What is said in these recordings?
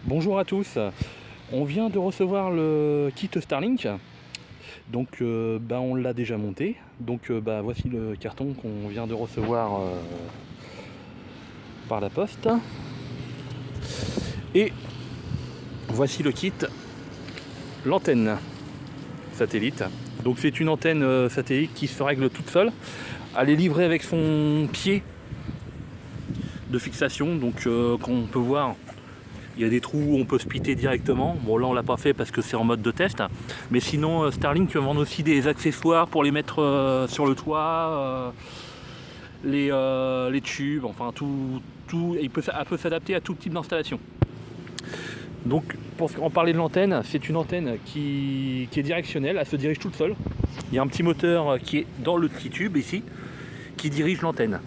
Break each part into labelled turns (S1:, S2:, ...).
S1: Bonjour à tous, on vient de recevoir le kit Starlink, donc on l'a déjà monté, donc voici le carton qu'on vient de recevoir par la poste, et voici le kit, l'antenne satellite. Donc c'est une antenne satellite qui se règle toute seule, elle est livrée avec son pied de fixation, donc qu'on peut voir. Il y a des trous où on peut splitter directement. Bon, là on l'a pas fait parce que c'est en mode de test. Mais sinon, Starlink vend aussi des accessoires pour les mettre sur le toit, les tubes, enfin tout. Elle peut s'adapter à tout type d'installation. Donc, pour en parler de l'antenne, c'est une antenne qui est directionnelle, elle se dirige toute seule. Il y a un petit moteur qui est dans le petit tube ici, qui dirige l'antenne.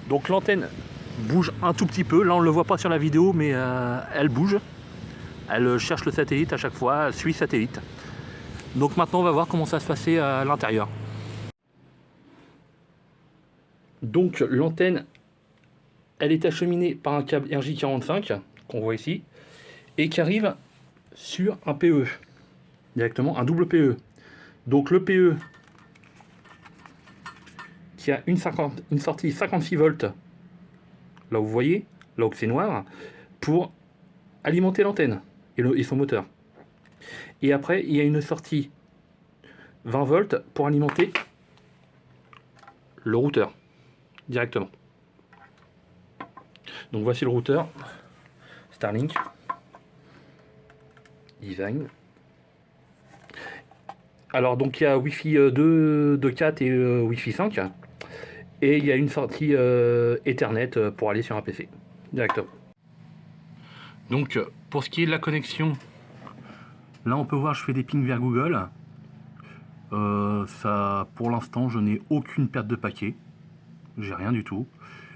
S1: Donc l'antenne bouge un tout petit peu, là on ne le voit pas sur la vidéo, mais elle bouge. Elle cherche le satellite à chaque fois, elle suit le satellite. Donc maintenant on va voir comment ça se passait à l'intérieur. Donc l'antenne, elle est acheminée par un câble RJ45, qu'on voit ici, et qui arrive sur un PE, directement un double PE. Donc le PE, qui a une sortie 56 volts, là où vous voyez, là où c'est noir, pour alimenter l'antenne et son moteur. Et après, il y a une sortie 20 volts pour alimenter le routeur directement. Donc voici le routeur Starlink Design. Alors donc il y a Wi-Fi 2, 4 et Wi-Fi 5. Et il y a une sortie Ethernet pour aller sur un PC directement. Donc pour ce qui est de la connexion, là on peut voir je fais des pings vers Google. Ça, pour l'instant je n'ai aucune perte de paquet. J'ai rien du tout.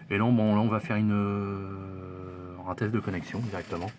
S1: Et là, là on va faire un test de connexion directement.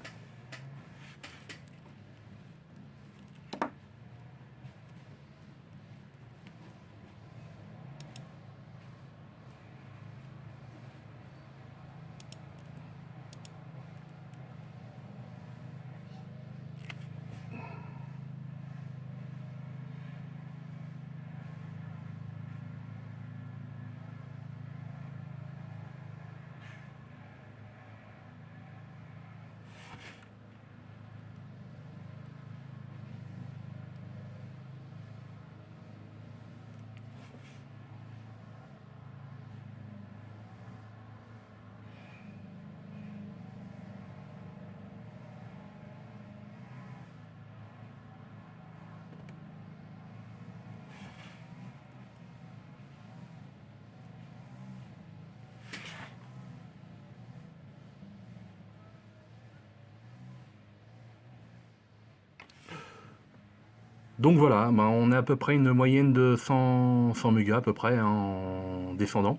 S1: Donc voilà, on a à peu près une moyenne de 100 mégas à peu près en descendant.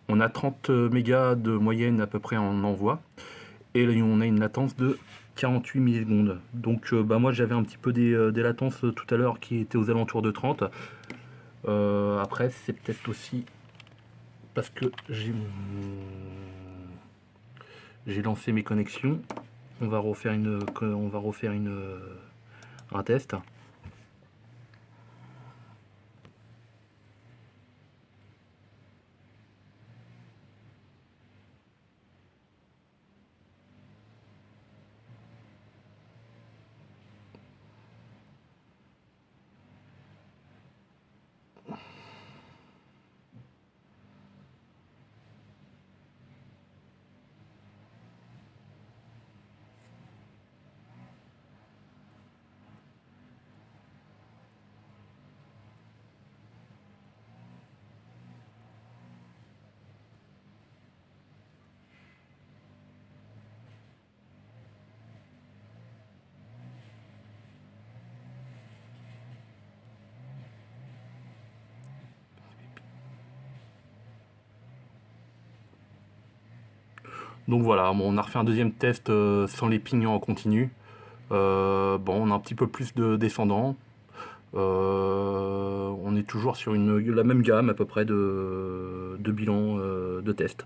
S1: On a 30 mégas de moyenne à peu près en envoi. Et là, on a une latence de 48 millisecondes. Donc moi j'avais un petit peu des latences tout à l'heure qui étaient aux alentours de 30. Après c'est peut-être aussi parce que j'ai lancé mes connexions. On va refaire un test. Donc voilà, on a refait un deuxième test sans les pignons en continu. On a un petit peu plus de descendants. On est toujours sur la même gamme à peu près de bilan de test.